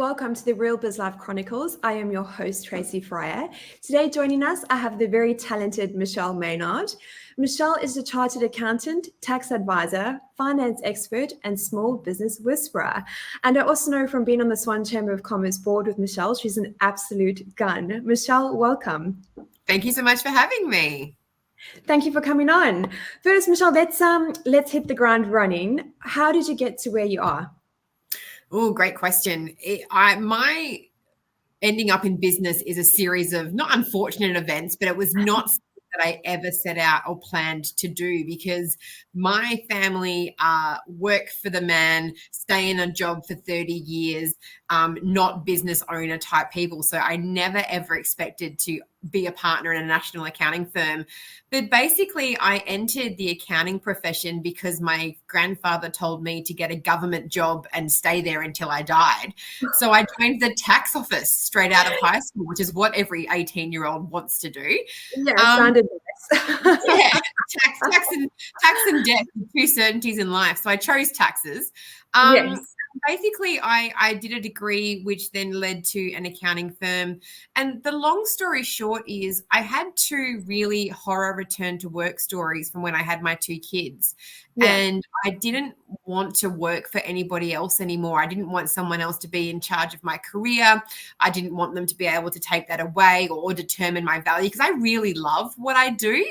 welcome to the Real Biz Life Chronicles. I am your host, Tracy Fryer. Today, joining us, I have the very talented Michelle Maynard. Michelle is a chartered accountant, tax advisor, finance expert, and small business whisperer. And I also know from being on the Swan Chamber of Commerce board with Michelle, she's an absolute gun. Michelle, welcome. Thank you so much for having me. Thank you for coming on. First, Michelle, let's hit the ground running. How did you get to where you are? Oh, great question. My ending up in business is a series of not unfortunate events, but it was not something that I ever set out or planned to do, because my family work for the man, stay in a job for 30 years, not business owner type people. So I never ever expected to be a partner in a national accounting firm. But basically, I entered the accounting profession because my grandfather told me to get a government job and stay there until I died. So I joined the tax office straight out of high school, which is what every 18-year-old wants to do. Yeah, sounded nice. Yeah, tax and debt, the two certainties in life. So I chose taxes. Yes. Basically, I did a degree which then led to an accounting firm. And the long story short is I had two really horror return to work stories from when I had my two kids. Yeah. And I didn't want to work for anybody else anymore. I didn't want someone else to be in charge of my career. I didn't want them to be able to take that away or determine my value, because I really love what I do.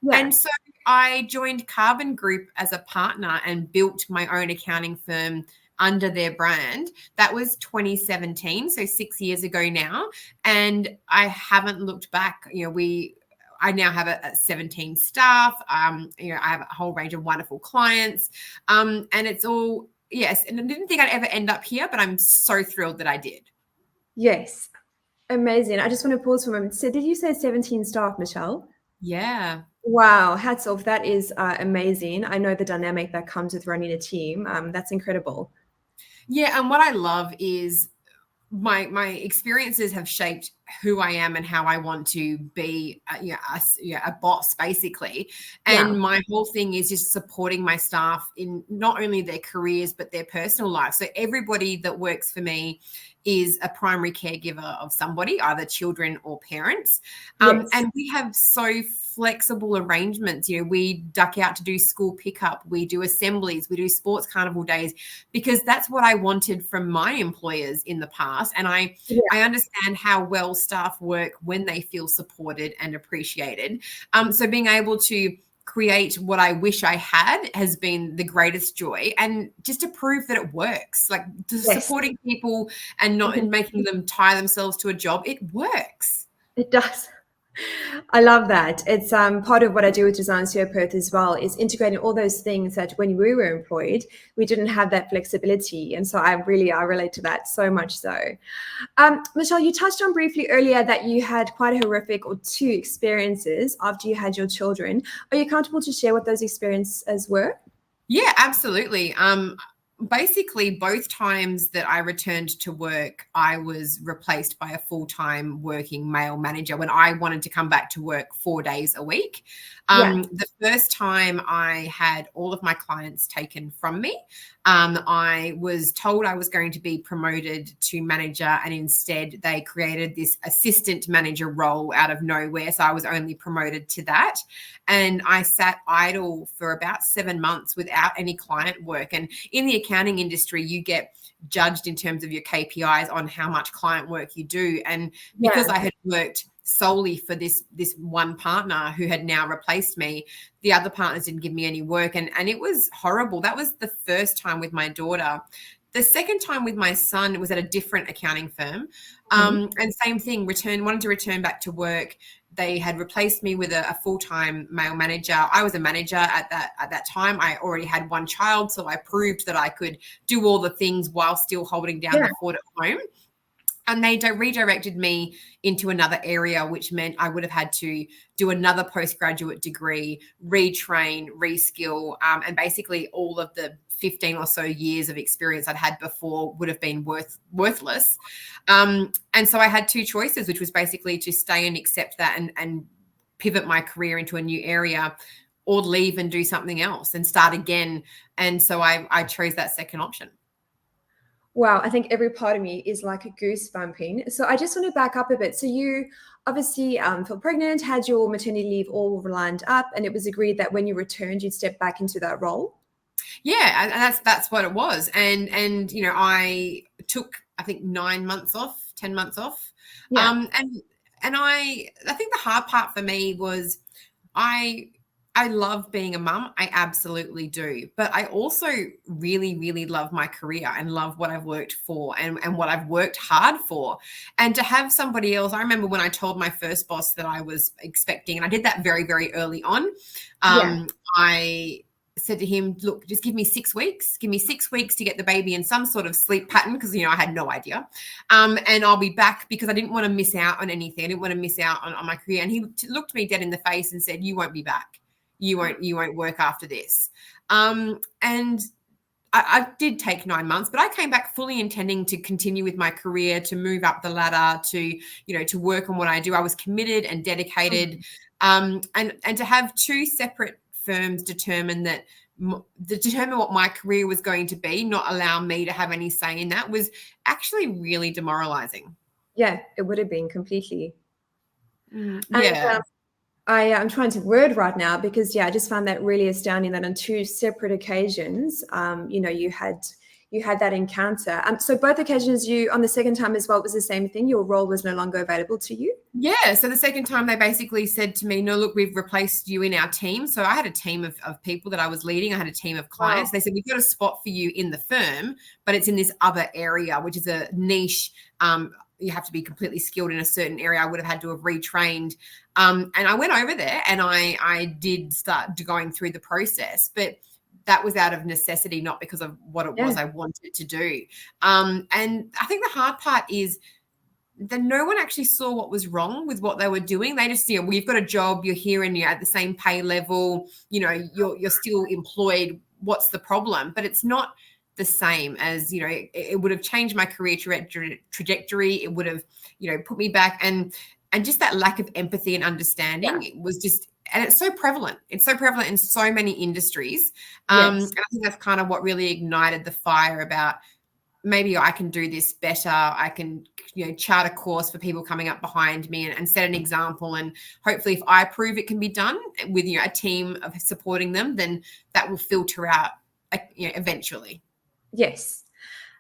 Yeah. And so I joined Carbon Group as a partner and built my own accounting firm under their brand. That was 2017, so 6 years ago now. And I haven't looked back. I now have a 17 staff. I have a whole range of wonderful clients. And it's all, yes. And I didn't think I'd ever end up here, but I'm so thrilled that I did. Yes. Amazing. I just want to pause for a moment. So did you say 17 staff, Michelle? Yeah. Wow. Hats off. That is amazing. I know the dynamic that comes with running a team. That's incredible. Yeah. And what I love is my experiences have shaped who I am and how I want to be a boss, basically. And my whole thing is just supporting my staff in not only their careers, but their personal life. So everybody that works for me is a primary caregiver of somebody, either children or parents. Yes. And we have so flexible arrangements. We duck out to do school pickup, we do assemblies, we do sports carnival days, because that's what I wanted from my employers in the past. And I understand how well staff work when they feel supported and appreciated. So being able to create what I wish I had has been the greatest joy, and just to prove that it works, like supporting people and not and making them tie themselves to a job. It works. It does. I love that. It's part of what I do with Design CEO Perth as well, is integrating all those things that when we were employed, we didn't have that flexibility. And so I relate to that so much so. Michelle, you touched on briefly earlier that you had quite a horrific or two experiences after you had your children. Are you comfortable to share what those experiences were? Yeah, absolutely. Basically, both times that I returned to work, I was replaced by a full-time working male manager when I wanted to come back to work 4 days a week. The first time I had all of my clients taken from me. I was told I was going to be promoted to manager, and instead they created this assistant manager role out of nowhere. So I was only promoted to that. And I sat idle for about 7 months without any client work. And in the accounting industry, you get judged in terms of your KPIs on how much client work you do. And because I had worked solely for this one partner who had now replaced me, the other partners didn't give me any work, and it was horrible. That was the first time with my daughter. The second time with my son, it was at a different accounting firm, and same thing. Wanted to return back to work. They had replaced me with a full-time male manager. I was a manager at that time. I already had one child, so I proved that I could do all the things while still holding down the fort at home. And they redirected me into another area, which meant I would have had to do another postgraduate degree, retrain, reskill, and basically all of the 15 or so years of experience I'd had before would have been worthless. And so I had two choices, which was basically to stay and accept that and pivot my career into a new area, or leave and do something else and start again. And so I chose that second option. Wow, I think every part of me is like a goosebumping. So I just want to back up a bit. So you obviously felt pregnant, had your maternity leave all lined up, and it was agreed that when you returned, you'd step back into that role. Yeah, and that's what it was. And I took, I think, 9 months off, 10 months off. Yeah. And I think the hard part for me was I love being a mum. I absolutely do. But I also really, really love my career and love what I've worked for and what I've worked hard for. And to have somebody else, I remember when I told my first boss that I was expecting, and I did that very, very early on. Yeah. I said to him, look, just give me 6 weeks. Give me 6 weeks to get the baby in some sort of sleep pattern because, I had no idea. And I'll be back because I didn't want to miss out on anything. I didn't want to miss out on my career. And he looked me dead in the face and said, you won't be back. You won't work after this. And I did take 9 months, but I came back fully intending to continue with my career, to move up the ladder, to work on what I do. I was committed and dedicated. And to have two separate firms determine what my career was going to be, not allow me to have any say in that, was actually really demoralizing. Yeah, it would have been completely. Yeah. I'm trying to word right now because, I just found that really astounding that on two separate occasions, you had that encounter. So both occasions, on the second time as well, it was the same thing. Your role was no longer available to you. Yeah. So the second time they basically said to me, no, look, we've replaced you in our team. So I had a team of people that I was leading. I had a team of clients. Wow. They said, we've got a spot for you in the firm, but it's in this other area, which is a niche. You have to be completely skilled in a certain area. I would have had to have retrained. And I went over there and I did start going through the process, but that was out of necessity, not because of what it was I wanted to do. And I think the hard part is that no one actually saw what was wrong with what they were doing. They just, we've got a job, you're here and you're at the same pay level, you're still employed. What's the problem? But it's not the same as, it would have changed my career trajectory. It would have, put me back, and just that lack of empathy and understanding. It was just, and it's so prevalent. It's so prevalent in so many industries. And I think that's kind of what really ignited the fire about maybe I can do this better. I can, chart a course for people coming up behind me and set an example. And hopefully if I prove it can be done with, a team of supporting them, then that will filter out, eventually. Yes.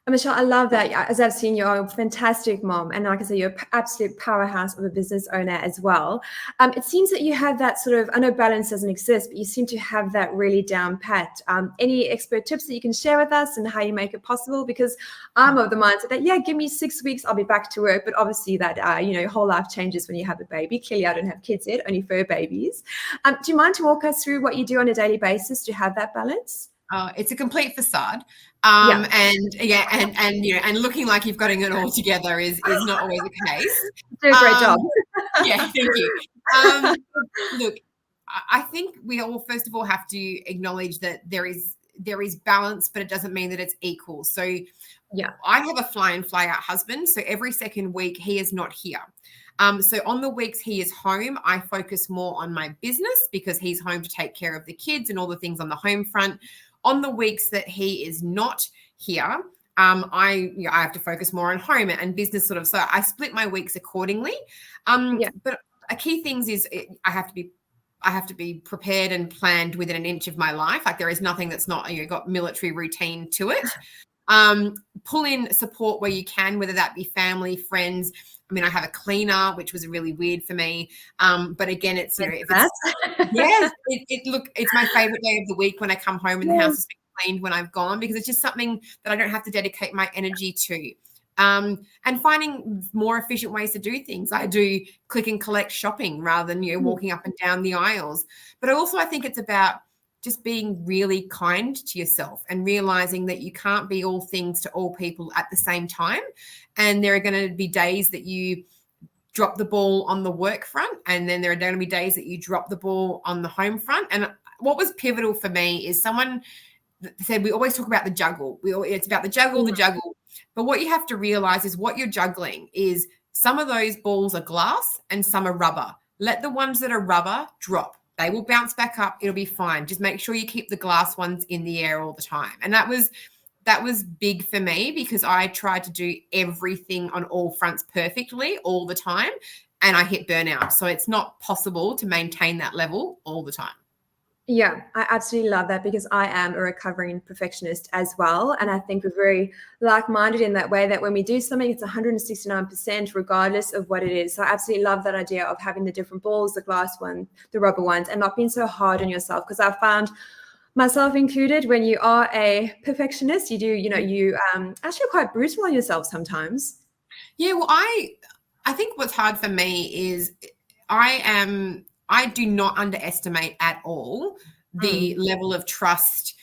And Michelle, I love that. As I've seen, you're a fantastic mom. And like I said, you're an absolute powerhouse of a business owner as well. It seems that you have that sort of, I know balance doesn't exist, but you seem to have that really down pat. Any expert tips that you can share with us and how you make it possible? Because I'm of the mindset that, give me 6 weeks, I'll be back to work. But obviously that, whole life changes when you have a baby. Clearly, I don't have kids yet, only fur babies. Do you mind to walk us through what you do on a daily basis to have that balance? It's a complete facade. And looking like you've got it all together is not always the case. Do a great job. Thank you. Look, I think we all, first of all, have to acknowledge that there is balance, but it doesn't mean that it's equal. So I have a fly in, fly out husband. So every second week he is not here. So on the weeks he is home, I focus more on my business because he's home to take care of the kids and all the things on the home front. On the weeks that he is not here, I have to focus more on home and business so I split my weeks accordingly. But a key thing is I have to be prepared and planned within an inch of my life. Like there is nothing that's not, got military routine to it. Pull in support where you can, whether that be family, friends. I mean, I have a cleaner, which was really weird for me. But again, it's, it's my favorite day of the week when I come home and the house has been cleaned when I've gone, because it's just something that I don't have to dedicate my energy to. And finding more efficient ways to do things. I do click and collect shopping rather than, walking up and down the aisles. But I think it's about just being really kind to yourself and realizing that you can't be all things to all people at the same time. And there are going to be days that you drop the ball on the work front, and then there are going to be days that you drop the ball on the home front. And what was pivotal for me is someone said, we always talk about the juggle. It's about the juggle. But what you have to realize is what you're juggling is some of those balls are glass and some are rubber. Let the ones that are rubber drop. They will bounce back up. It'll be fine. Just make sure you keep the glass ones in the air all the time. And that was that was big for me because I tried to do everything on all fronts perfectly all the time, and I hit burnout. So it's not possible to maintain that level all the time. Yeah, I absolutely love that because I am a recovering perfectionist as well. And I think we're very like-minded in that way, that when we do something, it's 169% regardless of what it is. So I absolutely love that idea of having the different balls, the glass one, the rubber ones, and not being so hard on yourself. Because I found, myself included, when you are a perfectionist, you do, you actually quite brutal on yourself sometimes. Yeah, well, I think what's hard for me is I do not underestimate at all the Mm. level of trust,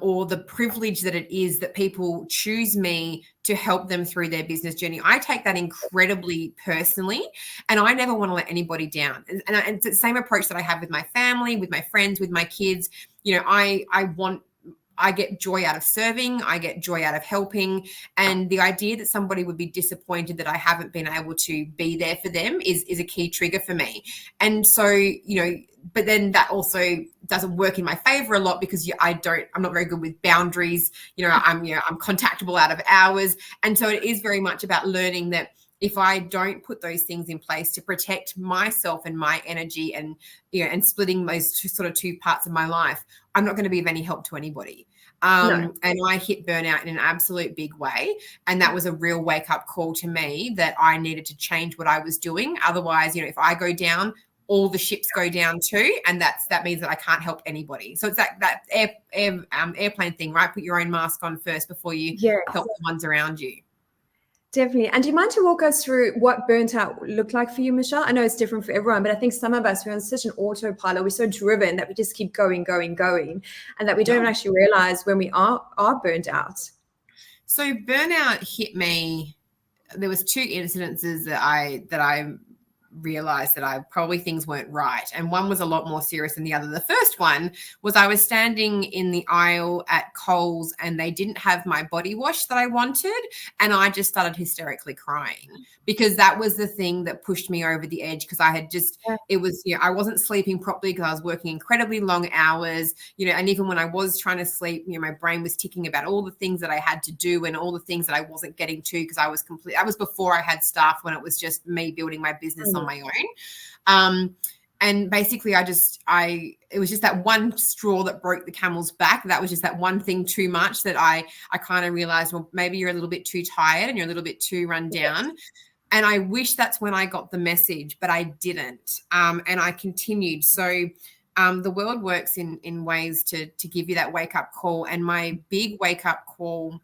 or the privilege that it is that people choose me to help them through their business journey. I take that incredibly personally, and I never want to let anybody down. And it's the same approach that I have with my family, with my friends, with my kids. I get joy out of serving. I get joy out of helping. And the idea that somebody would be disappointed that I haven't been able to be there for them is a key trigger for me. And so, but then that also doesn't work in my favor a lot because I'm not very good with boundaries. I'm contactable out of hours. And so it is very much about learning that if I don't put those things in place to protect myself and my energy, and splitting those two parts of my life, I'm not going to be of any help to anybody. No. And I hit burnout in an absolute big way. And that was a real wake up call to me that I needed to change what I was doing. Otherwise, if I go down, all the ships go down too. And that means that I can't help anybody. So it's that airplane thing, right? Put your own mask on first before you Yes. help the ones around you. Definitely. And do you mind to walk us through what burnt out looked like for you, Michelle? I know it's different for everyone, but I think some of us, we're on such an autopilot. We're so driven that we just keep going, going, going, and that we don't actually realize when we are burnt out. So burnout hit me. There was two incidences that I realized that probably things weren't right. And one was a lot more serious than the other. The first one was I was standing in the aisle at Coles and they didn't have my body wash that I wanted. And I just started hysterically crying because that was the thing that pushed me over the edge. Because I had I wasn't sleeping properly because I was working incredibly long hours, and even when I was trying to sleep, my brain was ticking about all the things that I had to do and all the things that I wasn't getting to because I was before I had staff, when it was just me building my business on my own. And basically it was just that one straw that broke the camel's back. That was just that one thing too much that I kind of realized, well, maybe you're a little bit too tired and you're a little bit too run down. And I wish that's when I got the message, but I didn't. And I continued. So the world works in ways to give you that wake up call. And my big wake up call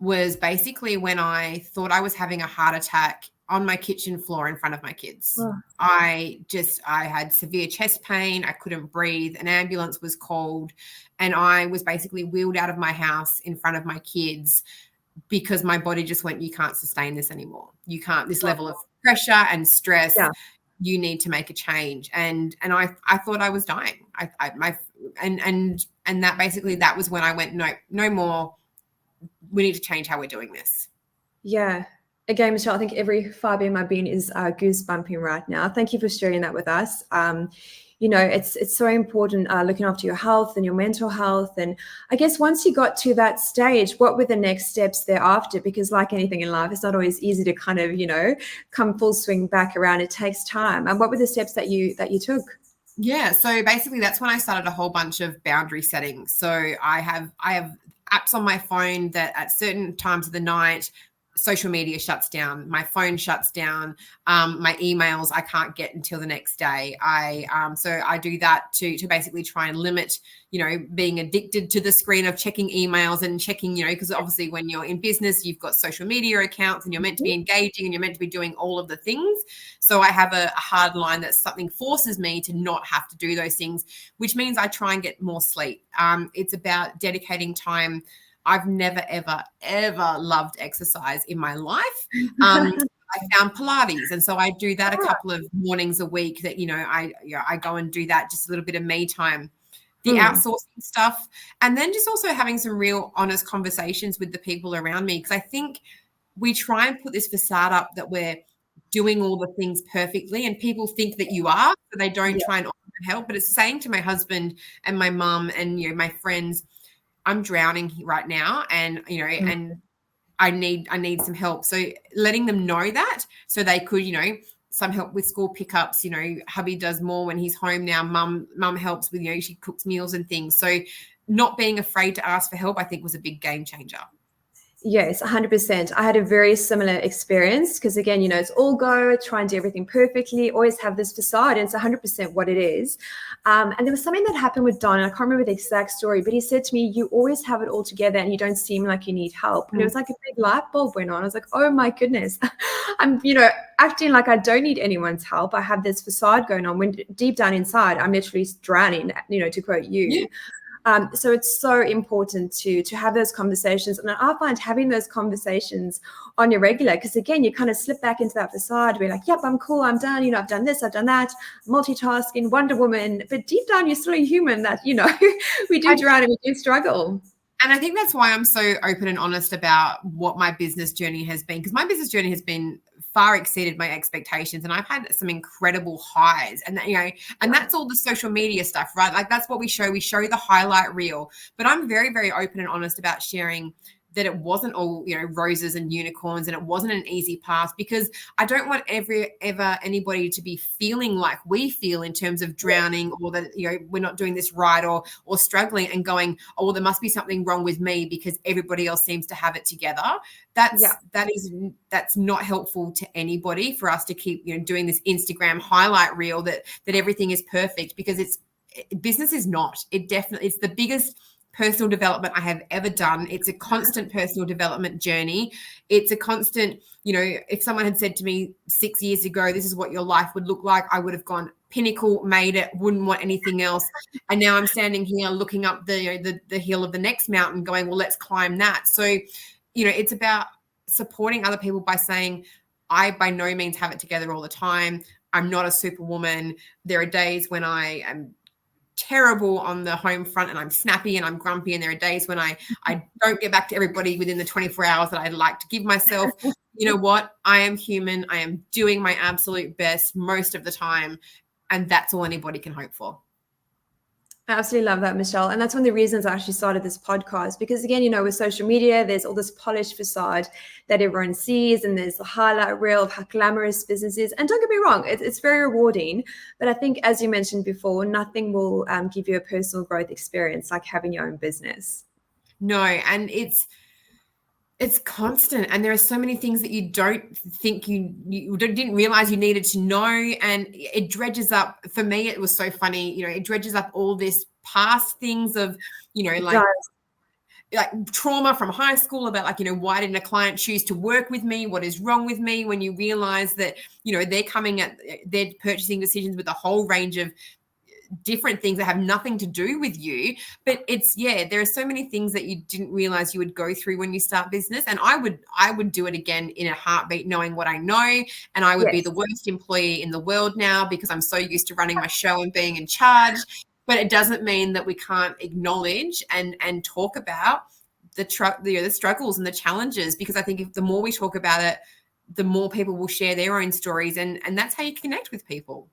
was basically when I thought I was having a heart attack on my kitchen floor in front of my kids. Oh. I had severe chest pain. I couldn't breathe. An ambulance was called and I was basically wheeled out of my house in front of my kids because my body just went, you can't sustain this anymore. You can't, this level of pressure and stress, you need to make a change. And I thought I was dying. And that basically, that was when I went, no more. We need to change how we're doing this. Yeah. Again, Michelle, I think every fiber in my being is goosebumping right now. Thank you for sharing that with us. It's so important looking after your health and your mental health. And I guess once you got to that stage, what were the next steps thereafter? Because like anything in life, it's not always easy to kind of, come full swing back around. It takes time. And what were the steps that you took? Yeah. So basically that's when I started a whole bunch of boundary settings. So I have apps on my phone that at certain times of the night, social media shuts down, my phone shuts down, my emails I can't get until the next day. So I do that to basically try and limit, being addicted to the screen of checking emails and checking, because obviously when you're in business, you've got social media accounts and you're meant to be engaging and you're meant to be doing all of the things. So I have a hard line that something forces me to not have to do those things, which means I try and get more sleep. It's about dedicating time. I've never, ever, ever loved exercise in my life. I found Pilates. And so I do that a couple of mornings a week that, I go and do that, just a little bit of me time, the outsourcing stuff. And then just also having some real honest conversations with the people around me. Because I think we try and put this facade up that we're doing all the things perfectly and people think that you are, so they don't try and offer help. But it's saying to my husband and my mum and, my friends, I'm drowning right now, and and I need some help. So letting them know that, so they could, some help with school pickups. Hubby does more when he's home now. Mum helps with, she cooks meals and things. So not being afraid to ask for help, I think, was a big game changer. Yes, 100%. I had a very similar experience because, again, it's all go, try and do everything perfectly, always have this facade, and it's 100% what it is. And there was something that happened with Don, and I can't remember the exact story, but he said to me, you always have it all together and you don't seem like you need help. And it was like a big light bulb went on. I was like, oh my goodness, I'm, acting like I don't need anyone's help. I have this facade going on when deep down inside, I'm literally drowning, to quote you. Yeah. So it's so important to have those conversations. And I find having those conversations on your regular, because again, you kind of slip back into that facade where like, yep, I'm cool, I'm done, I've done this, I've done that, multitasking, Wonder Woman. But deep down, you're still a human that, we do drown and we do struggle. And I think that's why I'm so open and honest about what my business journey has been, because my business journey has been far exceeded my expectations, and I've had some incredible highs. And and that's all the social media stuff, right? Like that's what we show. We show the highlight reel, but I'm very, very open and honest about sharing that it wasn't all, roses and unicorns, and it wasn't an easy path, because I don't want ever anybody to be feeling like we feel in terms of drowning, or that, we're not doing this right, or struggling and going, oh, well, there must be something wrong with me because everybody else seems to have it together. That's not helpful to anybody, for us to keep, doing this Instagram highlight reel that everything is perfect, because business is not. It's the biggest personal development I have ever done. It's a constant personal development journey. It's a constant, if someone had said to me 6 years ago, this is what your life would look like, I would have gone pinnacle, made it, wouldn't want anything else. And now I'm standing here looking up the hill of the next mountain going, well, let's climb that. So, it's about supporting other people by saying, I by no means have it together all the time. I'm not a superwoman. There are days when I am terrible on the home front and I'm snappy and I'm grumpy, and there are days when I don't get back to everybody within the 24 hours that I'd like to give myself. You know what? I am human. I am doing my absolute best most of the time, and that's all anybody can hope for. I absolutely love that, Michelle. And that's one of the reasons I actually started this podcast, because again, with social media, there's all this polished facade that everyone sees, and there's the highlight reel of how glamorous business is. And don't get me wrong, it's very rewarding. But I think, as you mentioned before, nothing will give you a personal growth experience like having your own business. No, and it's constant, and there are so many things that you don't think you didn't realize you needed to know, and it dredges up. For me, it was so funny, it dredges up all this past things of, like trauma from high school about like, why didn't a client choose to work with me? What is wrong with me? When you realize that, they're coming at their purchasing decisions with a whole range of different things that have nothing to do with you. But there are so many things that you didn't realize you would go through when you start business. And I would do it again in a heartbeat, knowing what I know. And I would be the worst employee in the world now, because I'm so used to running my show and being in charge. But it doesn't mean that we can't acknowledge and talk about the struggles and the challenges, because I think if the more we talk about it, the more people will share their own stories, and that's how you connect with people.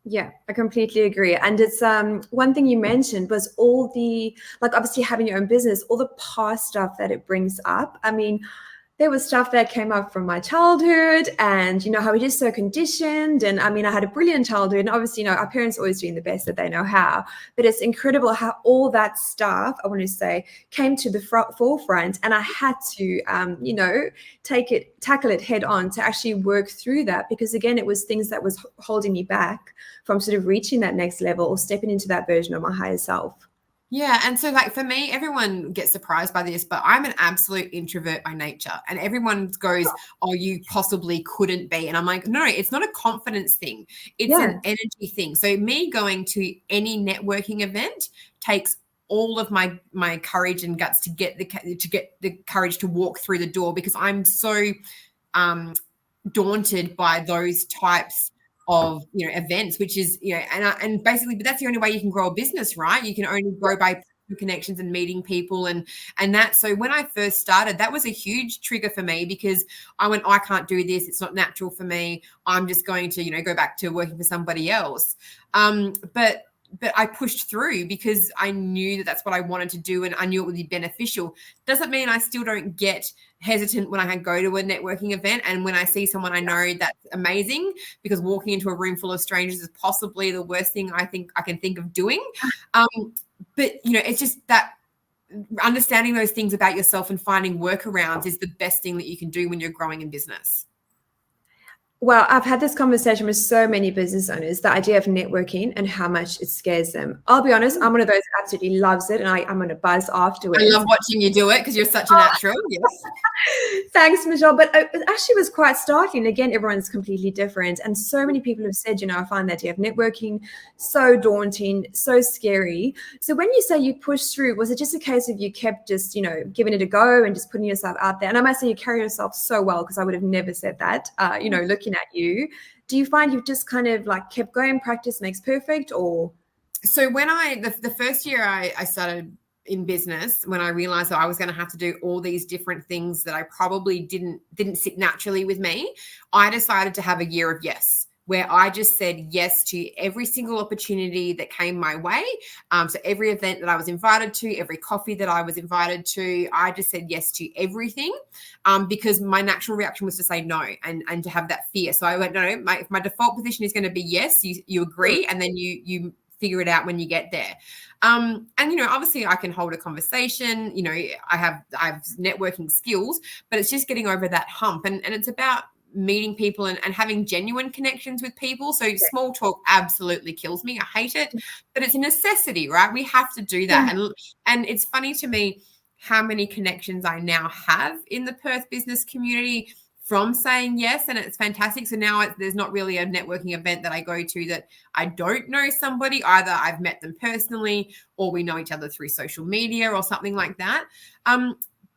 Yeah, I completely agree. And it's one thing you mentioned was all the, like, obviously having your own business, all the past stuff that it brings up. I mean, there was stuff that came up from my childhood, and how we're just so conditioned. And I mean, I had a brilliant childhood, and obviously, our parents are always doing the best that they know how. But it's incredible how all that stuff, I want to say, came to the forefront, and I had to, tackle it head on to actually work through that, because again, it was things that was holding me back from sort of reaching that next level or stepping into that version of my higher self. Yeah. And so like for me, everyone gets surprised by this, but I'm an absolute introvert by nature, and everyone goes, oh, you possibly couldn't be. And I'm like, no, it's not a confidence thing. It's an energy thing. So me going to any networking event takes all of my courage and guts to get the courage to walk through the door, because I'm so daunted by those types of events, which is and basically, but that's the only way you can grow a business, right? You can only grow by connections and meeting people, and that. So when I first started, that was a huge trigger for me, because I went, I can't do this, it's not natural for me, I'm just going to go back to working for somebody else. But but I pushed through because I knew that that's what I wanted to do, and I knew it would be beneficial. Doesn't mean I still don't get hesitant when I go to a networking event and when I see someone I know that's amazing, because walking into a room full of strangers is possibly the worst thing I think I can think of doing. But it's just that understanding those things about yourself and finding workarounds is the best thing that you can do when you're growing in business. Well, I've had this conversation with so many business owners, the idea of networking and how much it scares them. I'll be honest, I'm one of those who absolutely loves it, and I'm going to buzz afterwards. I love watching you do it because you're such a natural. Yes. Thanks, Michelle. But it actually was quite startling. Again, everyone's completely different. And so many people have said, I find the idea of networking so daunting, so scary. So when you say you pushed through, was it just a case of you kept just, giving it a go and just putting yourself out there? And I must say you carry yourself so well, because I would have never said that, looking at you. Do you find you've just kind of like kept going, practice makes perfect? Or so when the first year I started in business, when I realized that I was going to have to do all these different things that I probably didn't sit naturally with me, I decided to have a year of yes, where I just said yes to every single opportunity that came my way. So every event that I was invited to, every coffee that I was invited to, I just said yes to everything, because my natural reaction was to say no and to have that fear. So I went, no, if my default position is going to be yes, you agree, and then you figure it out when you get there. And obviously I can hold a conversation, I have networking skills, but it's just getting over that hump, and it's about meeting people and having genuine connections with people. So small talk absolutely kills me. I hate it, but it's a necessity, right? We have to do that. Yeah. And it's funny to me how many connections I now have in the Perth business community from saying yes, and it's fantastic. So now there's not really a networking event that I go to that I don't know somebody. Either I've met them personally, or we know each other through social media or something like that.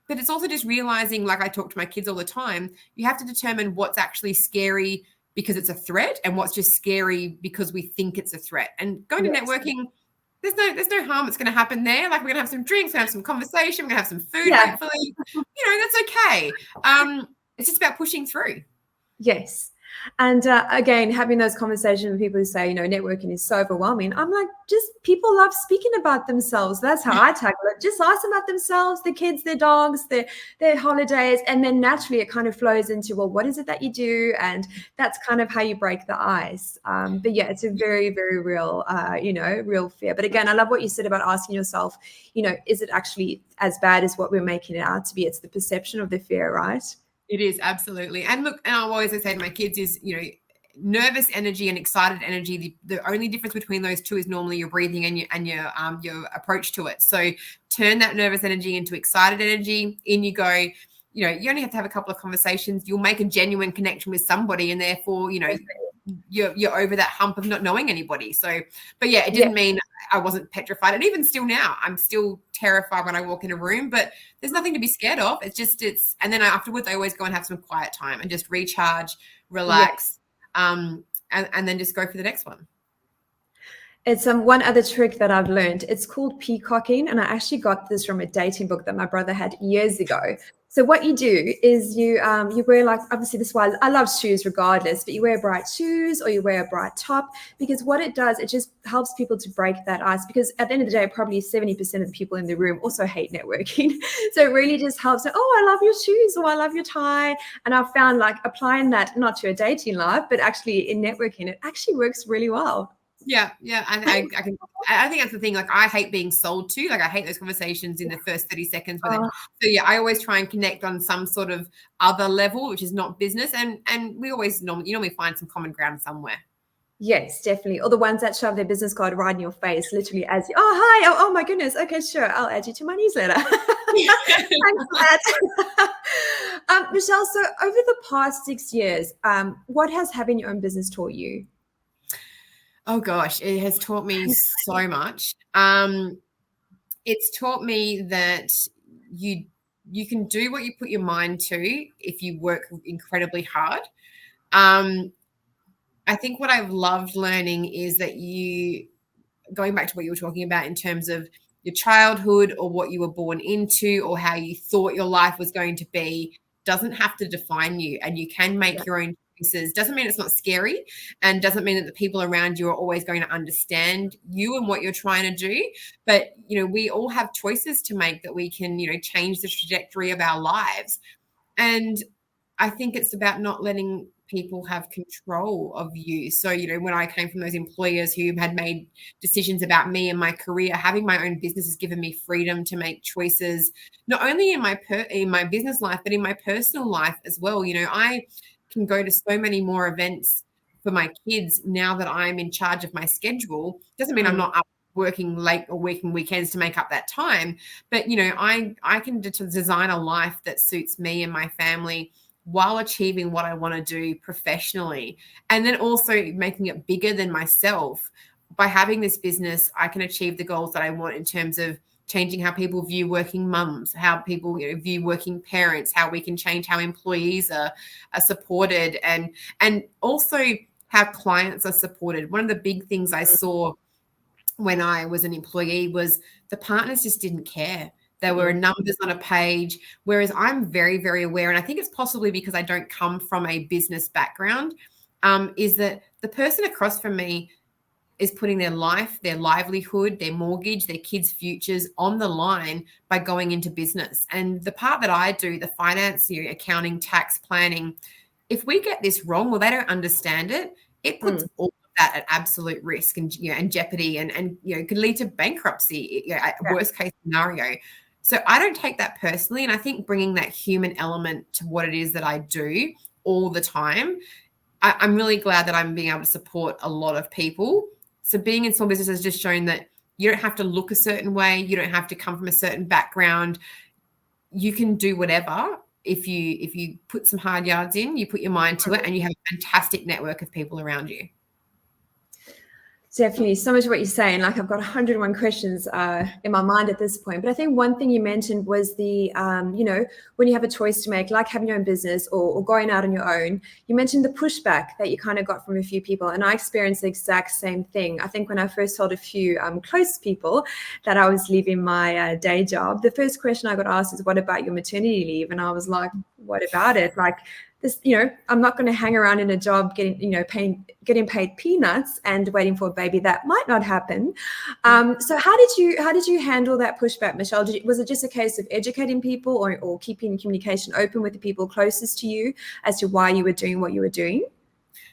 But it's also just realizing, like I talk to my kids all the time, you have to determine what's actually scary because it's a threat and what's just scary because we think it's a threat. And going to networking, there's no harm that's going to happen there. Like, we're going to have some drinks, we're going to have some conversation, we're going to have some food, hopefully. That's okay. It's just about pushing through. Yes. And again, having those conversations with people who say, networking is so overwhelming. I'm like, just people love speaking about themselves. That's how I tackle it. Just ask them about themselves, their kids, their dogs, their holidays. And then naturally it kind of flows into, well, what is it that you do? And that's kind of how you break the ice. But yeah, it's a very, very real, real fear. But again, I love what you said about asking yourself, is it actually as bad as what we're making it out to be? It's the perception of the fear, right? It is, absolutely. And look, and I always say to my kids is, nervous energy and excited energy, the only difference between those two is normally your breathing and your approach to it. So turn that nervous energy into excited energy. In you go. You only have to have a couple of conversations. You'll make a genuine connection with somebody, and therefore, you're over that hump of not knowing anybody. So, but yeah, it didn't mean I wasn't petrified. And even still now, I'm still terrified when I walk in a room, but there's nothing to be scared of. And then afterwards, I always go and have some quiet time and just recharge, relax, and then just go for the next one. It's one other trick that I've learned. It's called peacocking, and I actually got this from a dating book that my brother had years ago. So what you do is you wear, like, obviously this is why I love shoes regardless, but you wear bright shoes or you wear a bright top, because what it does, it just helps people to break that ice, because at the end of the day, probably 70% of the people in the room also hate networking. So it really just helps. Oh, I love your shoes, or I love your tie. And I've found, like, applying that not to a dating life, but actually in networking, it actually works really well. Yeah. I think that's the thing. Like, I hate being sold to. Like, I hate those conversations in the first 30 seconds with it. So yeah, I always try and connect on some sort of other level, which is not business. And we always normally find some common ground somewhere. Yes, definitely. Or the ones that shove their business card right in your face, literally as you, oh, hi, oh my goodness. Okay, sure. I'll add you to my newsletter. Thanks for that. Michelle, so over the past 6 years, what has having your own business taught you? Oh gosh, it has taught me so much. It's taught me that you can do what you put your mind to if you work incredibly hard. I think what I've loved learning is that going back to what you were talking about in terms of your childhood or what you were born into or how you thought your life was going to be, doesn't have to define you, and you can make your own choices. Doesn't mean it's not scary, and doesn't mean that the people around you are always going to understand you and what you're trying to do. But, we all have choices to make that we can, change the trajectory of our lives. And I think it's about not letting people have control of you. So, when I came from those employers who had made decisions about me and my career, having my own business has given me freedom to make choices, not only in my business life, but in my personal life as well. I can go to so many more events for my kids now that I'm in charge of my schedule. Doesn't mean I'm not up working late or working weekends to make up that time, but I can design a life that suits me and my family while achieving what I want to do professionally, and then also making it bigger than myself. By having this business, I can achieve the goals that I want in terms of changing how people view working mums, how people view working parents, how we can change how employees are supported, and also how clients are supported. One of the big things I saw when I was an employee was the partners just didn't care. There were numbers on a page, whereas I'm very, very aware, and I think it's possibly because I don't come from a business background, is that the person across from me is putting their life, their livelihood, their mortgage, their kids' futures on the line by going into business. And the part that I do, the finance, accounting, tax, planning, if we get this wrong, well, they don't understand it. It puts all of that at absolute risk and jeopardy, and could lead to bankruptcy, worst case scenario. So I don't take that personally. And I think bringing that human element to what it is that I do all the time, I'm really glad that I'm being able to support a lot of people. So being in small business has just shown that you don't have to look a certain way. You don't have to come from a certain background. You can do whatever. If you put some hard yards in, you put your mind to it, and you have a fantastic network of people around you. Definitely. So much of what you're saying, like I've got 101 questions in my mind at this point. But I think one thing you mentioned was the, when you have a choice to make, like having your own business or going out on your own, you mentioned the pushback that you kind of got from a few people. And I experienced the exact same thing. I think when I first told a few close people that I was leaving my day job, the first question I got asked is, what about your maternity leave? And I was like, what about it? Like, this, I'm not going to hang around in a job getting paid peanuts and waiting for a baby. That might not happen. So how did you handle that pushback, Michelle? Was it just a case of educating people or keeping communication open with the people closest to you as to why you were doing what you were doing?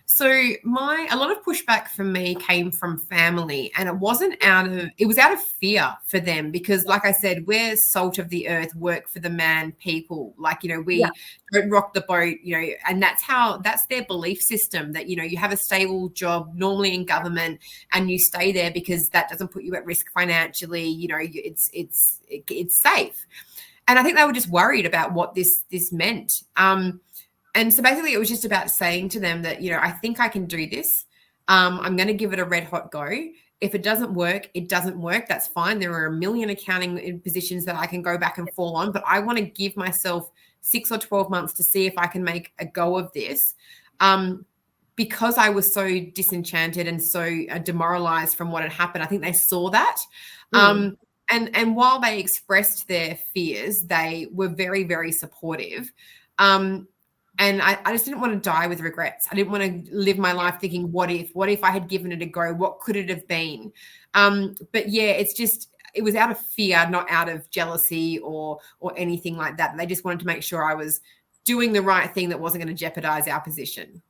So a lot of pushback from me came from family, and it was out of fear for them, because like I said, we're salt of the earth, work for the man people. Like, we don't rock the boat, and that's their belief system, that, you have a stable job, normally in government, and you stay there because that doesn't put you at risk financially. It's safe. And I think they were just worried about what this meant. And so basically it was just about saying to them that, I think I can do this. I'm going to give it a red hot go. If it doesn't work, it doesn't work. That's fine. There are a million accounting positions that I can go back and fall on, but I want to give myself 6 or 12 months to see if I can make a go of this. Because I was so disenchanted and so demoralized from what had happened, I think they saw that. And while they expressed their fears, they were very, very supportive. And I just didn't want to die with regrets. I didn't want to live my life thinking, what if I had given it a go? What could it have been? But yeah, it was out of fear, not out of jealousy or anything like that. They just wanted to make sure I was doing the right thing that wasn't going to jeopardize our position.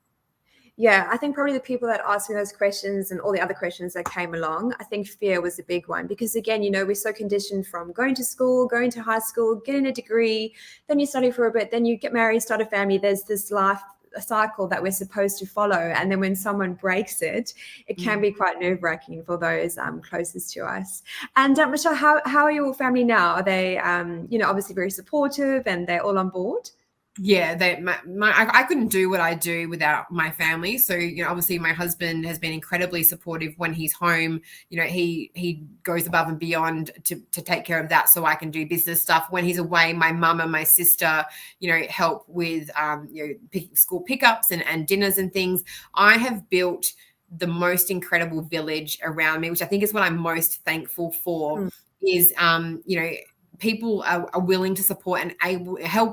Yeah, I think probably the people that asked me those questions and all the other questions that came along, I think fear was a big one, because again, we're so conditioned from going to school, going to high school, getting a degree, then you study for a bit, then you get married, start a family. There's this life cycle that we're supposed to follow. And then when someone breaks it, it can be quite nerve-wracking for those closest to us. And Michelle, how are your family now? Are they, obviously very supportive and they're all on board? Yeah, I couldn't do what I do without my family. So, obviously my husband has been incredibly supportive when he's home. He goes above and beyond to take care of that so I can do business stuff. When he's away, my mum and my sister, help with, school pickups and dinners and things. I have built the most incredible village around me, which I think is what I'm most thankful for, is, people are willing to support and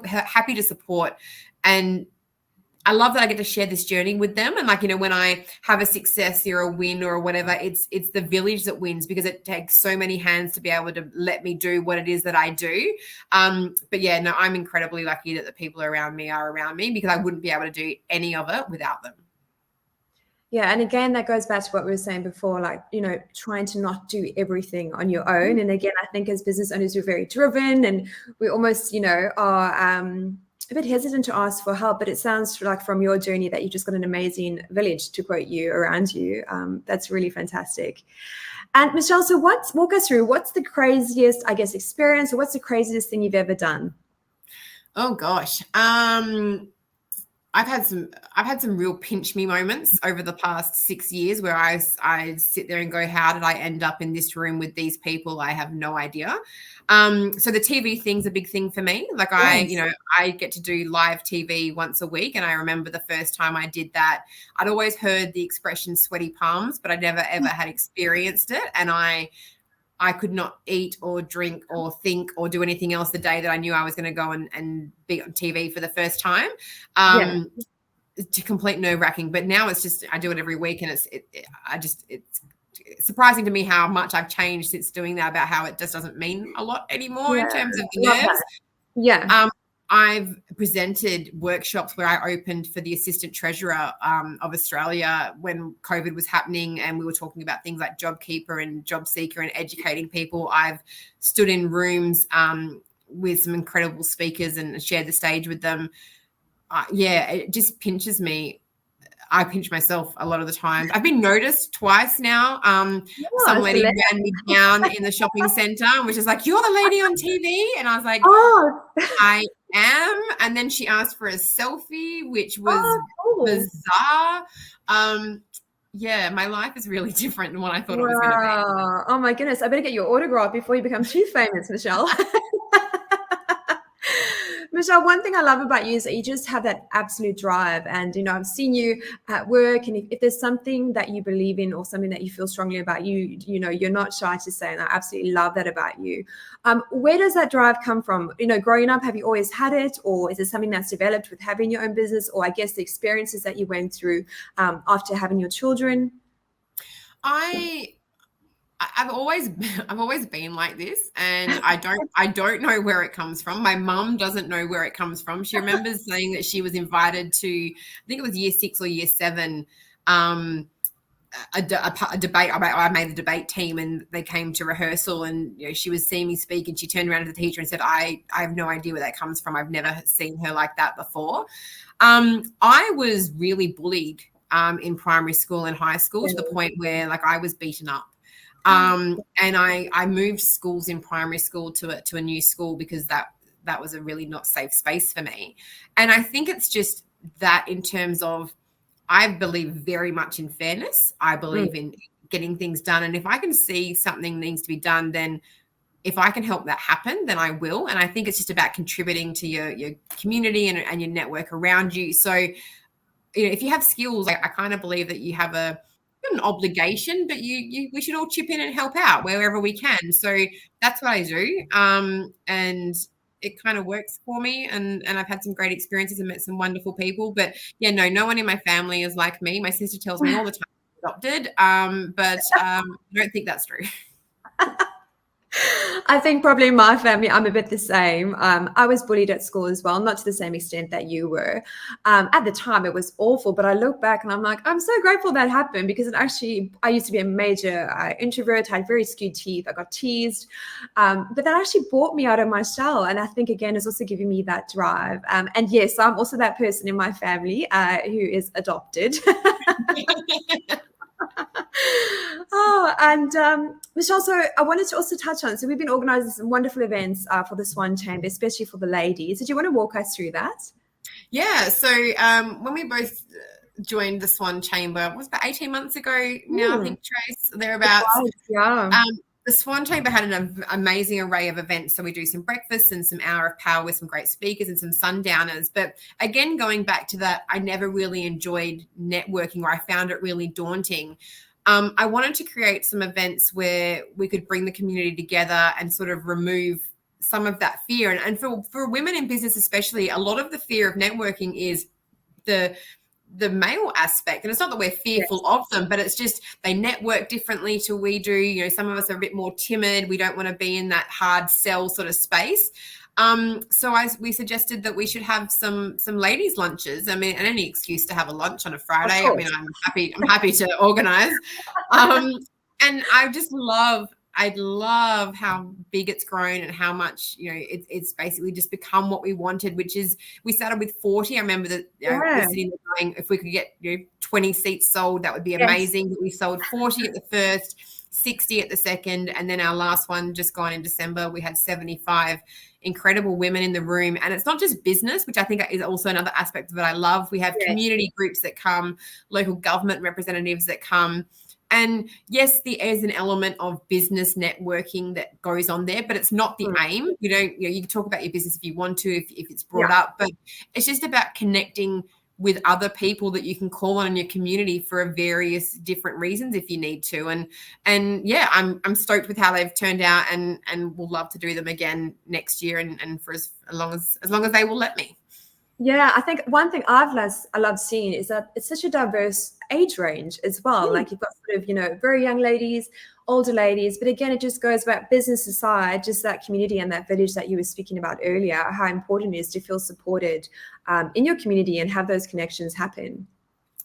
happy to support. And I love that I get to share this journey with them. And like, you know, when I have a success or a win or whatever, it's the village that wins, because it takes so many hands to be able to let me do what it is that I do. But yeah, no, I'm incredibly lucky that the people around me are around me, because I wouldn't be able to do any of it without them. Yeah. And again, that goes back to what we were saying before, like, you know, trying to not do everything on your own. And again, I think as business owners, we're very driven and we almost, you know, are a bit hesitant to ask for help. But it sounds like from your journey that you just got an amazing village, to quote you, around you. That's really fantastic. And Michelle, so walk us through, what's the craziest, I guess, experience, or what's the craziest thing you've ever done? Oh gosh. I've had some real pinch me moments over the past 6 years where I sit there and go, how did I end up in this room with these people? I have no idea. So the TV thing's a big thing for me. Like Yes. I get to do live TV once a week. And I remember the first time I did that, I'd always heard the expression sweaty palms, but I never ever had experienced it. And I could not eat or drink or think or do anything else the day that I knew I was going to go and be on TV for the first time. Yeah. To complete nerve wracking, but now it's just, I do it every week, and it's surprising to me how much I've changed since doing that, about how it just doesn't mean a lot anymore in Yeah. terms of the Love nerves. that. Yeah. I've presented workshops where I opened for the assistant treasurer of Australia when COVID was happening, and we were talking about things like JobKeeper and Job Seeker and educating people. I've stood in rooms with some incredible speakers and shared the stage with them. Yeah, it just pinches me. I pinch myself a lot of the time. I've been noticed twice now. Some lady Celeste. ran me down in the shopping center and was just like, "You're the lady on TV," and I was like, Oh, I am. And then she asked for a selfie, which was cool. bizarre. Yeah, my life is really different than what I thought it was going to be. Wow. Oh my goodness. I better get your autograph before you become too famous, Michelle. Michelle, one thing I love about you is that you just have that absolute drive. And, you know, I've seen you at work, and if there's something that you believe in or something that you feel strongly about, you know, you're not shy to say, and I absolutely love that about you. Where does that drive come from? You know, growing up, have you always had it, or is it something that's developed with having your own business, or I guess the experiences that you went through after having your children? I've always been like this, and I don't know where it comes from. My mum doesn't know where it comes from. She remembers saying that she was invited to, I think it was year 6 or year 7, a debate. I made the debate team, and they came to rehearsal, and you know, she was seeing me speak, and she turned around to the teacher and said, I have no idea where that comes from. I've never seen her like that before. I was really bullied in primary school and high school, to the point where like I was beaten up. And I moved schools in primary school to a new school, because that was a really not safe space for me. And I think it's just that, in terms of, I believe very much in fairness. I believe in getting things done. And if I can see something needs to be done, then if I can help that happen, then I will. And I think it's just about contributing to your community and your network around you. So, you know, if you have skills, I kind of believe that you have an obligation, but we should all chip in and help out wherever we can. So that's what I do. And it kind of works for me, and I've had some great experiences and met some wonderful people. But yeah, no one in my family is like me. My sister tells me all the time I'm adopted, but I don't think that's true. I think probably in my family, I'm a bit the same. I was bullied at school as well, not to the same extent that you were. At the time, it was awful, but I look back and I'm like, I'm so grateful that happened, because I used to be a major introvert, had very skewed teeth. I got teased, but that actually brought me out of my shell. And I think, again, it's also giving me that drive. And yes, I'm also that person in my family who is adopted. Oh, and Michelle, so I wanted to also touch on, so we've been organizing some wonderful events for the Swan Chamber, especially for the ladies. Did you want to walk us through that? Yeah. So when we both joined the Swan Chamber, it was about 18 months ago now, I think, Trace, thereabouts. Yeah. The Swan Chamber had an amazing array of events. So we do some breakfasts and some hour of power with some great speakers and some sundowners. But again, going back to that, I never really enjoyed networking, or I found it really daunting. I wanted to create some events where we could bring the community together and sort of remove some of that fear. And for women in business especially, a lot of the fear of networking is the male aspect. And it's not that we're fearful of them, but it's just they network differently to we do. You know, some of us are a bit more timid. We don't want to be in that hard sell sort of space. So we suggested that we should have some ladies' lunches. I mean, and any excuse to have a lunch on a Friday. I mean, I'm happy to organize. And I love how big it's grown and how much, you know, it's basically just become what we wanted, which is we started with 40. I remember that we're sitting there going, if we could get 20 seats sold, that would be amazing. But we sold 40 at the first, 60 at the second, and then our last one just gone in December, we had 75 incredible women in the room. And it's not just business, which I think is also another aspect of it I love. We have community groups that come, local government representatives that come. And yes, there is an element of business networking that goes on there, but it's not the aim. You can talk about your business if you want to, if it's brought up, but it's just about connecting with other people that you can call on in your community for various different reasons if you need to. And yeah, I'm stoked with how they've turned out, and we'll love to do them again next year and for as long as they will let me. Yeah, I think one thing I love seeing is that it's such a diverse age range as well. Like you've got sort of, very young ladies, older ladies, but again, it just goes about business aside, just that community and that village that you were speaking about earlier, how important it is to feel supported in your community and have those connections happen.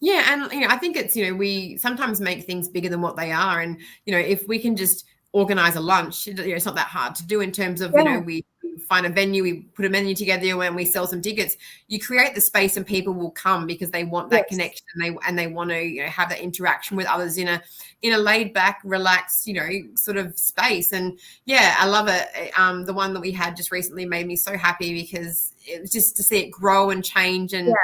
Yeah, and I think it's, we sometimes make things bigger than what they are, and if we can just organize a lunch, it's not that hard to do in terms of we find a venue, we put a menu together and we sell some tickets. You create the space and people will come because they want that connection, and they want to have that interaction with others in a laid back, relaxed, sort of space. And yeah, I love it. The one that we had just recently made me so happy because it was just to see it grow and change, and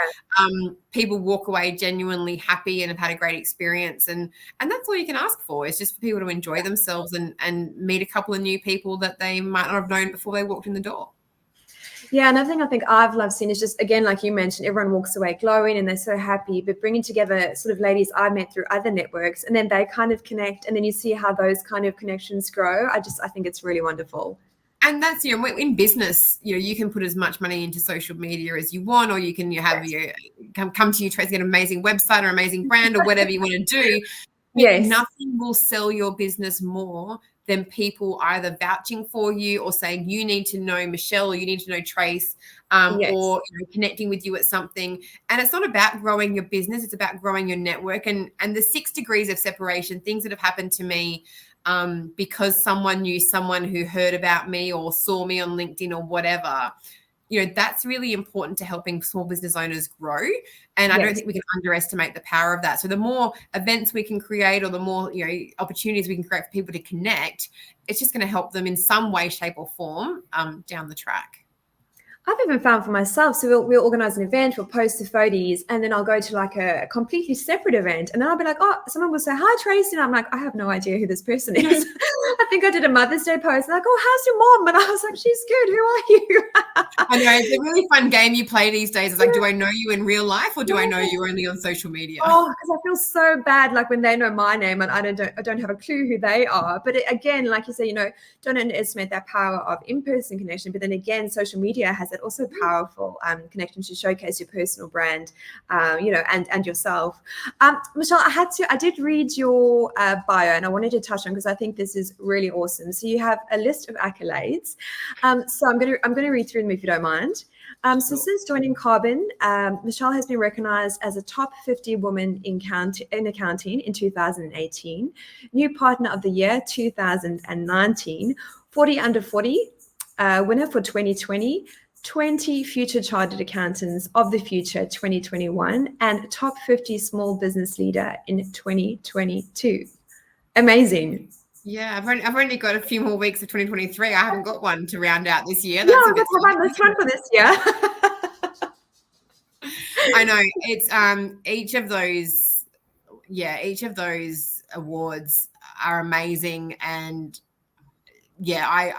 people walk away genuinely happy and have had a great experience. And that's all you can ask for, is just for people to enjoy themselves and meet a couple of new people that they might not have known before they walked in the door. Yeah, another thing I think I've loved seeing is just, again, like you mentioned, everyone walks away glowing and they're so happy, but bringing together sort of ladies I met through other networks, and then they kind of connect, and then you see how those kind of connections grow. I think it's really wonderful. And that's, in business, you can put as much money into social media as you want, or you can have come to you, Tracy, get an amazing website or amazing brand or whatever you want to do. Nothing will sell your business more than people either vouching for you or saying you need to know Michelle or you need to know Trace, or connecting with you at something. And it's not about growing your business, it's about growing your network. And the 6 degrees of separation, things that have happened to me because someone knew someone who heard about me or saw me on LinkedIn or whatever, that's really important to helping small business owners grow. And I don't think we can underestimate the power of that. So the more events we can create, or the more, opportunities we can create for people to connect, it's just going to help them in some way, shape or form down the track. I've even found for myself, so we'll organize an event, we'll post the photos, and then I'll go to like a completely separate event, and then I'll be like, oh, someone will say, hi, Tracy, and I'm like, I have no idea who this person is. I think I did a Mother's Day post, like, oh, how's your mom? And I was like, she's good, who are you? I know, it's a really fun game you play these days. It's like, do I know you in real life, or do I know you only on social media? Oh, because I feel so bad, like when they know my name and I don't have a clue who they are. But again, like you say, don't underestimate that power of in-person connection. But then again, social media has that also powerful connection to showcase your personal brand, and yourself. Michelle, I did read your bio, and I wanted to touch on, because I think this is really awesome. So you have a list of accolades. So I'm going to read through them if you don't mind. So since joining Carbon, Michelle has been recognized as a top 50 woman in accounting in 2018, new partner of the year 2019, 40 under 40, winner for 2020, 20 future chartered accountants of the future 2021, and top 50 small business leader in 2022. Amazing. Yeah, I've only got a few more weeks of 2023. I haven't got one to round out this year. That's this one for this year. I know, it's each of those awards are amazing. And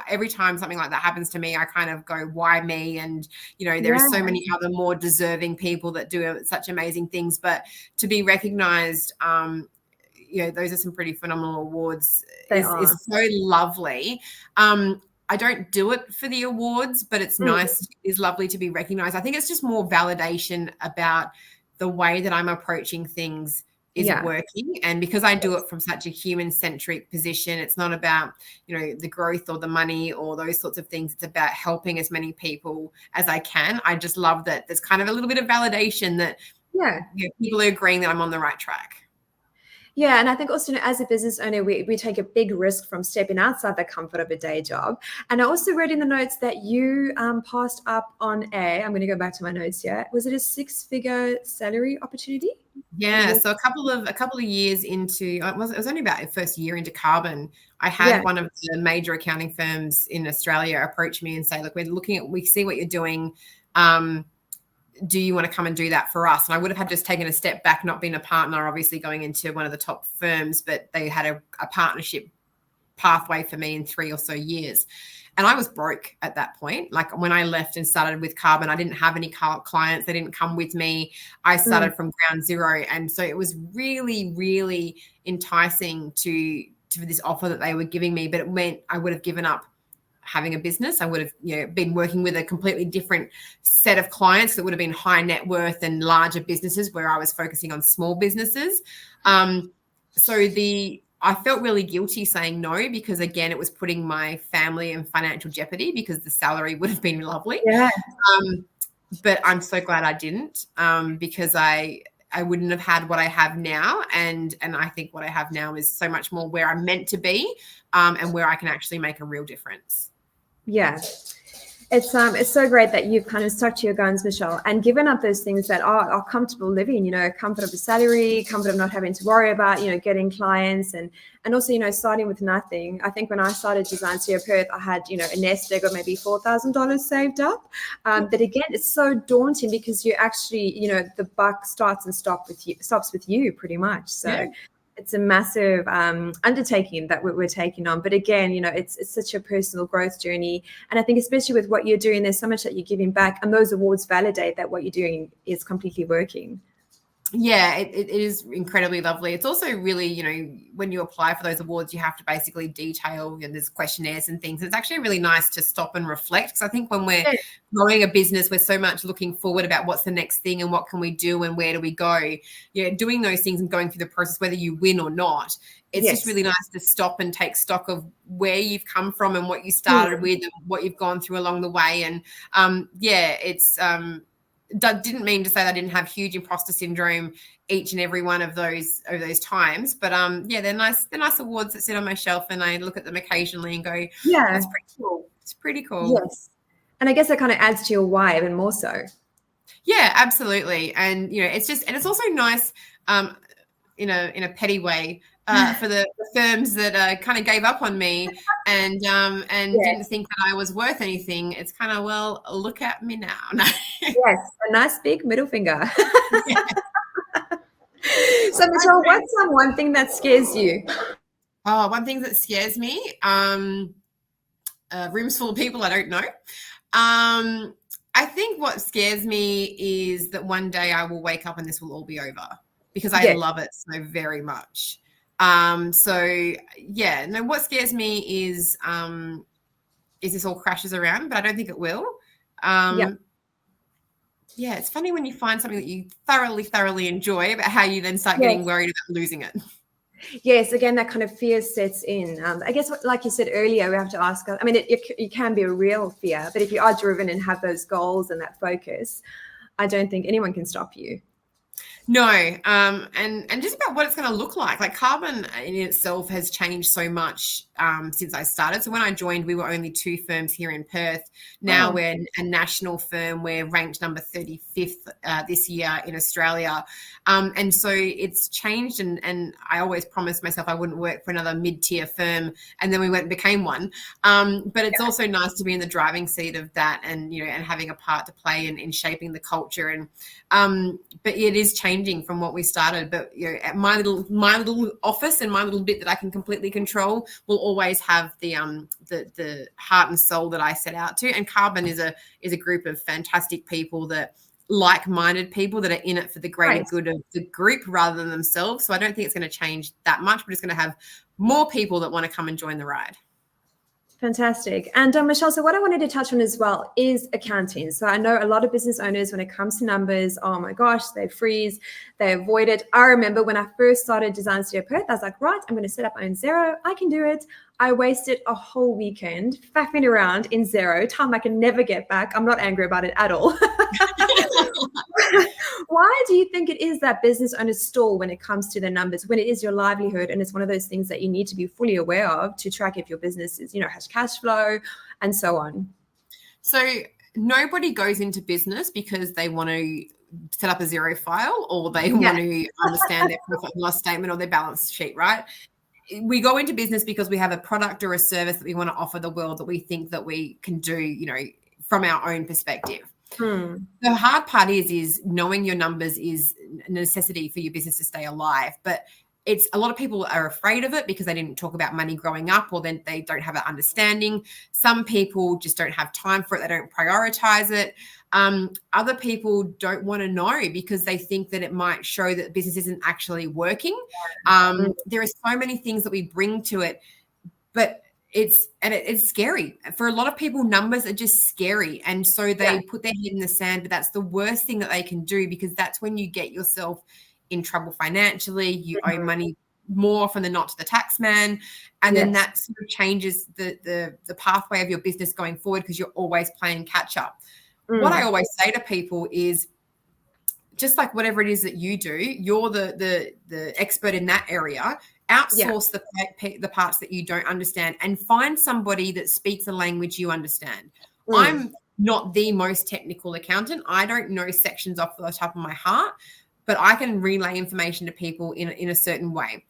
every time something like that happens to me, I kind of go, why me? And there are so many other more deserving people that do such amazing things, but to be recognized, those are some pretty phenomenal awards. It's so lovely. I don't do it for the awards, but it's nice. It's lovely to be recognized. I think it's just more validation about the way that I'm approaching things is Yeah. working. And because I do it from such a human-centric position, it's not about, the growth or the money or those sorts of things. It's about helping as many people as I can. I just love that there's kind of a little bit of validation that people are agreeing that I'm on the right track. Yeah, and I think also, as a business owner, we take a big risk from stepping outside the comfort of a day job. And I also read in the notes that you passed up on I'm going to go back to my notes here. Was it a 6-figure salary opportunity? Yeah, so a couple of years into it was only about the first year into Carbon. I had one of the major accounting firms in Australia approach me and say, "Look, we see what you're doing. Do you want to come and do that for us?" And I would have had just taken a step back, not being a partner, obviously going into one of the top firms, but they had a partnership pathway for me in 3 or so years. And I was broke at that point. Like when I left and started with Carbon, I didn't have any clients. They didn't come with me. I started from ground zero. And so it was really, really enticing to this offer that they were giving me, but it meant I would have given up having a business. I would have been working with a completely different set of clients that would have been high net worth and larger businesses, where I was focusing on small businesses. I felt really guilty saying no, because again, it was putting my family in financial jeopardy, because the salary would have been lovely. Yeah. But I'm so glad I didn't, because I wouldn't have had what I have now. And I think what I have now is so much more where I'm meant to be, and where I can actually make a real difference. Yeah. It's so great that you've kind of stuck to your guns, Michelle, and given up those things that are comfortable living, comfort of a salary, comfort of not having to worry about, getting clients, and also, starting with nothing. I think when I started Design Studio Perth, I had, a nest egg of maybe $4,000 saved up. But again, it's so daunting, because you actually, the buck starts with you pretty much. So it's a massive undertaking that we're taking on. But again, it's such a personal growth journey. And I think especially with what you're doing, there's so much that you're giving back, and those awards validate that what you're doing is completely working. Yeah, it is incredibly lovely. It's also really, when you apply for those awards, you have to basically detail, there's questionnaires and things. It's actually really nice to stop and reflect, because I think when we're growing a business, we're so much looking forward about what's the next thing and what can we do and where do we go. Doing those things and going through the process, whether you win or not, it's just really nice to stop and take stock of where you've come from and what you started with and what you've gone through along the way. And it's didn't mean to say that I didn't have huge imposter syndrome each and every one of those times, but they're nice awards that sit on my shelf, and I look at them occasionally and go, that's pretty cool. It's pretty cool. Yes. And I guess that kind of adds to your why even more so. Yeah, absolutely. And it's also nice in a petty way for the firms that kind of gave up on me and didn't think that I was worth anything. It's kind of, well, look at me now. Yes, a nice big middle finger. So Michelle, what's one thing that scares you? Oh, one thing that scares me, rooms full of people I don't know. I think what scares me is that one day I will wake up and this will all be over, because I love it so very much. What scares me is this all crashes around, but I don't think it will. Yeah, it's funny when you find something that you thoroughly enjoy, but how you then start getting worried about losing it. Yes, again, that kind of fear sets in. I guess, like you said earlier, we have to ask, it can be a real fear, but if you are driven and have those goals and that focus, I don't think anyone can stop you. No, and just about what it's going to look like. Like Carbon in itself has changed so much since I started. So when I joined, we were only 2 firms here in Perth. Now we're a national firm. We're ranked number 35th this year in Australia. And so it's changed, and I always promised myself I wouldn't work for another mid-tier firm, and then we went and became one. But it's also nice to be in the driving seat of that, and and having a part to play in shaping the culture. And but it is changing from what we started. But at my little office and my little bit that I can completely control will always have the heart and soul that I set out to. And Carbon is a group of fantastic people, that like-minded people that are in it for the greater good of the group rather than themselves. So I don't think it's going to change that much, but it's going to have more people that want to come and join the ride. Fantastic. And Michelle, so what I wanted to touch on as well is accounting. So I know a lot of business owners, when it comes to numbers, oh my gosh, they freeze, they avoid it. I remember when I first started Design Studio Perth, I was like, right, I'm going to set up my own Xero. I can do it. I wasted a whole weekend faffing around in Xero, time I can never get back. I'm not angry about it at all. Why do you think it is that business owners stall when it comes to the numbers, when it is your livelihood and it's one of those things that you need to be fully aware of to track if your business is, has cash flow and so on? So nobody goes into business because they want to set up a Xero file or they want to understand their profit and loss statement or their balance sheet, right? We go into business because we have a product or a service that we want to offer the world that we think that we can do, from our own perspective. The hard part is knowing your numbers is a necessity for your business to stay alive. But it's a lot of people are afraid of it because they didn't talk about money growing up, or then they don't have an understanding. Some people just don't have time for it. They don't prioritize it. Other people don't want to know because they think that it might show that business isn't actually working. There are so many things that we bring to it, but it's scary. For a lot of people, numbers are just scary. And so they put their head in the sand, but that's the worst thing that they can do because that's when you get yourself in trouble financially. You owe money more often than not to the tax man. And then that sort of changes the pathway of your business going forward because you're always playing catch up. What I always say to people is, just like whatever it is that you do, you're the expert in that area. Outsource the parts that you don't understand and find somebody that speaks a language you understand. I'm not the most technical accountant. I don't know sections off the top of my heart, but I can relay information to people in a certain way.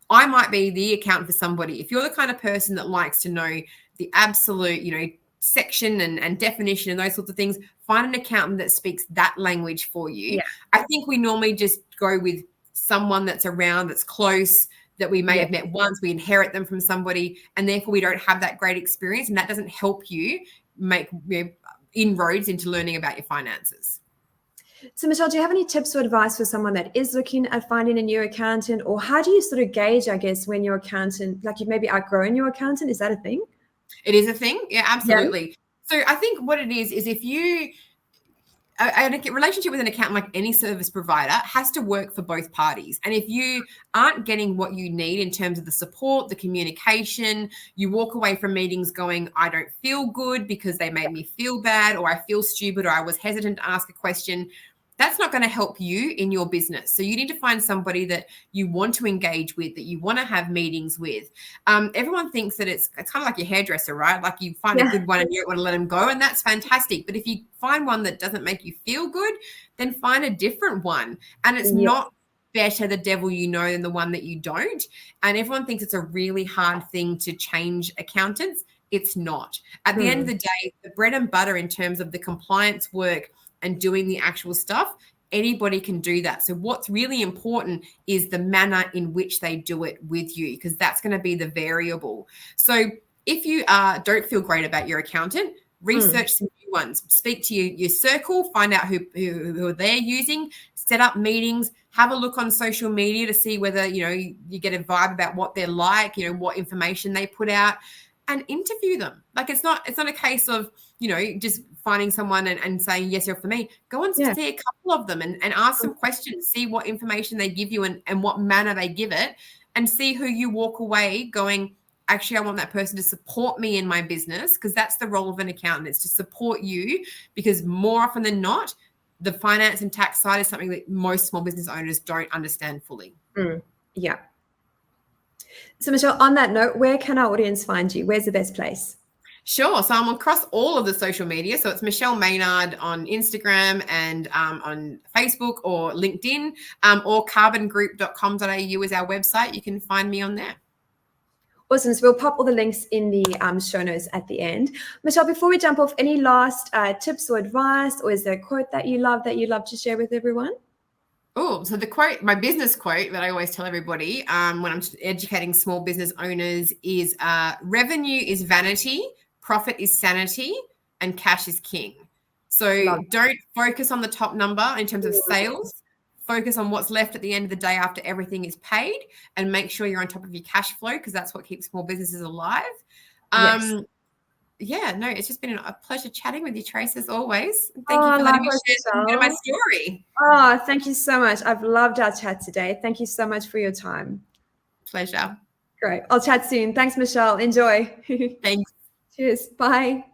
I might be the accountant for somebody. If you're the kind of person that likes to know the absolute, section and definition and those sorts of things, find an accountant that speaks that language for you. I think we normally just go with someone that's around, that's close, that we may have met once, we inherit them from somebody, and therefore we don't have that great experience, and that doesn't help you make inroads into learning about your finances. So Michelle, do you have any tips or advice for someone that is looking at finding a new accountant, or how do you sort of gauge, I guess, when your accountant, like you've maybe outgrown your accountant? Is that a thing? It is a thing. Yeah, absolutely. Yeah. So I think what it is if you a relationship with an accountant, like any service provider, has to work for both parties. And if you aren't getting what you need in terms of the support, the communication, you walk away from meetings going, I don't feel good because they made me feel bad, or I feel stupid, or I was hesitant to ask a question, that's not going to help you in your business. So you need to find somebody that you want to engage with, that you want to have meetings with. Everyone thinks that it's kind of like your hairdresser, right? Like you find a good one and you don't want to let them go, and that's fantastic. But if you find one that doesn't make you feel good, then find a different one. And it's not better the devil you know than the one that you don't. And everyone thinks it's a really hard thing to change accountants. It's not. At the end of the day, the bread and butter in terms of the compliance work and doing the actual stuff, anybody can do that. So what's really important is the manner in which they do it with you, because that's going to be the variable. So if you don't feel great about your accountant, research some new ones. Speak to your circle, find out who they're using, set up meetings, have a look on social media to see whether, you get a vibe about what they're like, what information they put out, and interview them. Like it's not a case of, just finding someone and saying, yes, you're for me. Go and see a couple of them and ask some questions, see what information they give you and what manner they give it, and see who you walk away going, actually, I want that person to support me in my business, because that's the role of an accountant. It's to support you, because more often than not, the finance and tax side is something that most small business owners don't understand fully. Yeah. So Michelle, on that note, where can our audience find you? Where's the best place? Sure. So I'm across all of the social media. So it's Michelle Maynard on Instagram and on Facebook or LinkedIn, or carbongroup.com.au is our website. You can find me on there. Awesome. So we'll pop all the links in the show notes at the end. Michelle, before we jump off, any last tips or advice, or is there a quote that you love to share with everyone? Oh, so the quote, my business quote that I always tell everybody when I'm educating small business owners is revenue is vanity, profit is sanity, and cash is king. So don't focus on the top number in terms of sales. Focus on what's left at the end of the day after everything is paid, and make sure you're on top of your cash flow, because that's what keeps small businesses alive. yeah, no, it's just been a pleasure chatting with you, Trace, as always. Thank you Oh, for letting me likewise, share a bit of my Michelle. story. Oh, thank you so much. I've loved our chat today. Thank you so much for your time. Pleasure. Great. I'll chat soon. Thanks, Michelle. Enjoy. Thanks. Cheers. Bye.